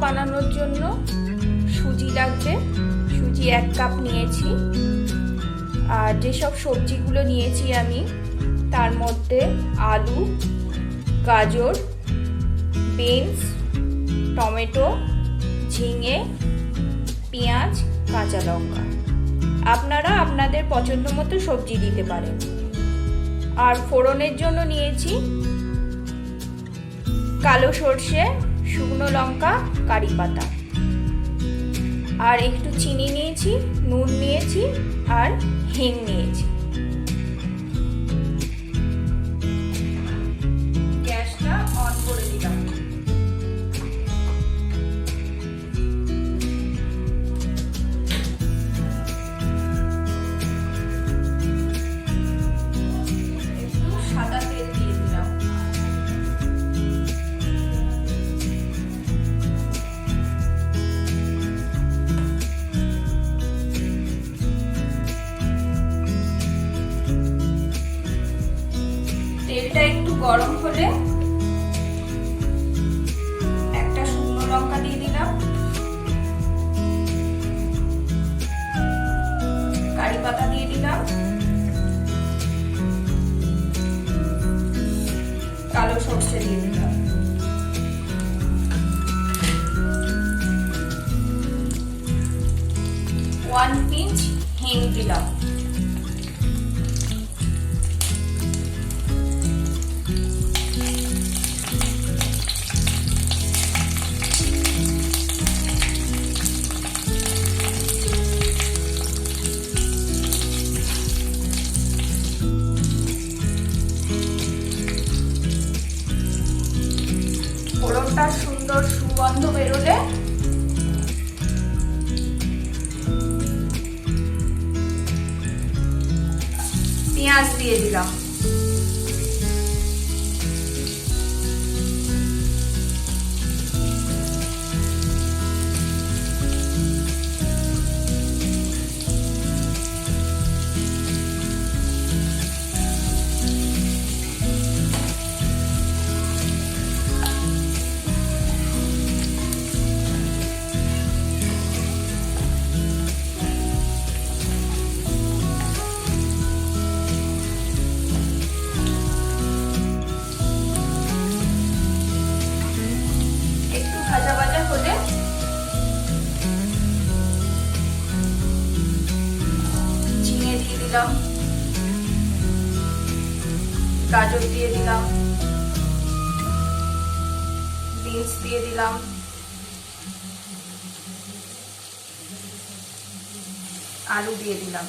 বানানোর জন্য সুজি লাগবে। সুজি 1 কাপ নিয়েছি। আর যেসব সবজিগুলো নিয়েছি আমি, তার মধ্যে আলু, গাজর, বিনস, টমেটো, ঝিঙে, পেঁয়াজ, কাঁচা লঙ্কা। আপনারা আপনাদের পছন্দ মতো সবজি দিতে পারেন। আর ফোড়নের জন্য নিয়েছি কালো সর্ষে, শুকনো লঙ্কা, কারি পাতা, আর একটু চিনি নিয়েছি, নুন নিয়েছি, আর হিং নিয়েছি। গ্যাসটা অন করে দিলাম। একটু সাদা তেল দিয়ে দিলাম। তেলটা একটু গরম হলে একটা শুকনো লঙ্কা দিয়ে দিলাম, কারি পাতা দিয়ে দিলাম, কালো সর্ষে দিয়ে দিলাম, 1 পিঞ্চ হিং দিলাম। ফোড়নটা সুন্দর সুগন্ধ বেরোলে পেঁয়াজ দিয়ে দিলাম। ভাজা ভাজা হলে ঝিঙে দিয়ে দিলাম, গাজর দিয়ে দিলাম, বিনস দিয়ে দিলাম, আলু দিয়ে দিলাম।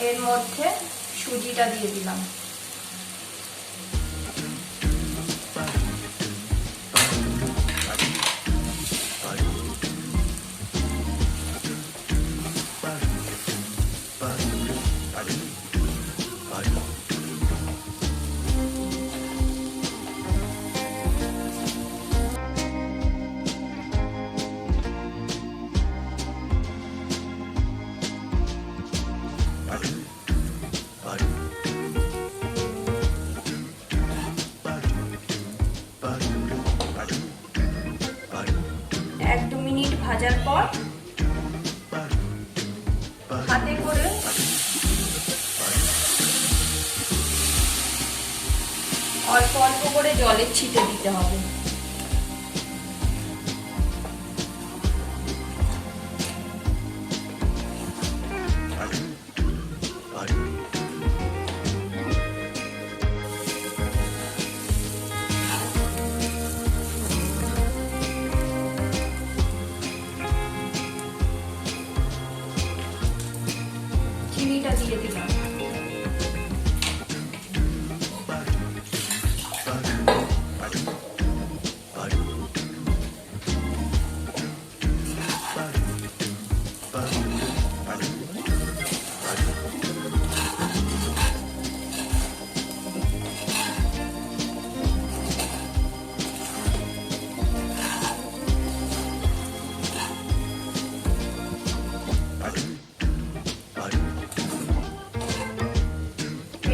এর মধ্যে সুজিটা দিয়ে দিলাম। এক দু মিনিট ভাজার পর হাতে করে অল্প অল্প করে জলের ছিটে দিতে হবে। চিনিটা দিয়ে দিলাম।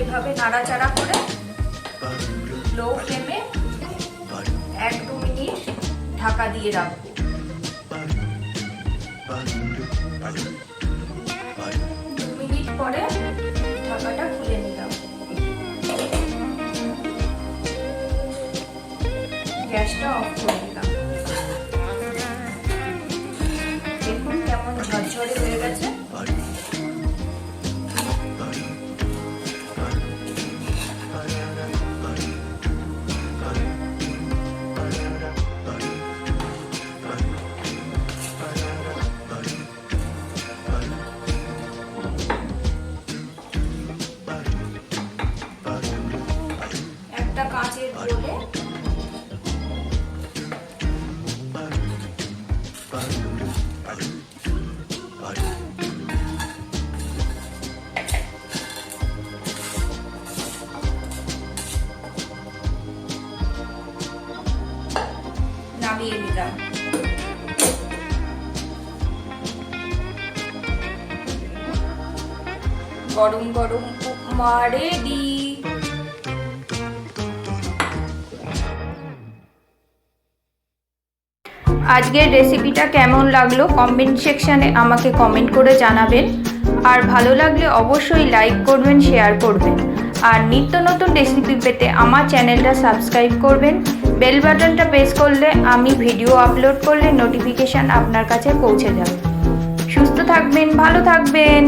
এভাবে নাড়াচাড়া করে লো ফ্লেমে 1-2 মিনিট ঢাকা দিয়ে রাখবো। 2 মিনিট পরে ঢাকাটা খুলে নিলাম। গ্যাসটা অফ করে দিলাম। দেখুন কেমন ঝরঝরে হয়ে গেছে। একটা কাঁচের বোলে নামিয়ে নিলাম। গরম গরম উপমা রেডি। আজকের রেসিপিটা কেমন লাগলো কমেন্ট সেকশানে আমাকে কমেন্ট করে জানাবেন। আর ভালো লাগলে অবশ্যই লাইক করবেন, শেয়ার করবেন। আর নিত্য নতুন রেসিপি পেতে আমার চ্যানেলটা সাবস্ক্রাইব করবেন। বেল বাটনটা প্রেস করলে আমি ভিডিও আপলোড করলে নোটিফিকেশান আপনার কাছে পৌঁছে যাবে। সুস্থ থাকবেন, ভালো থাকবেন।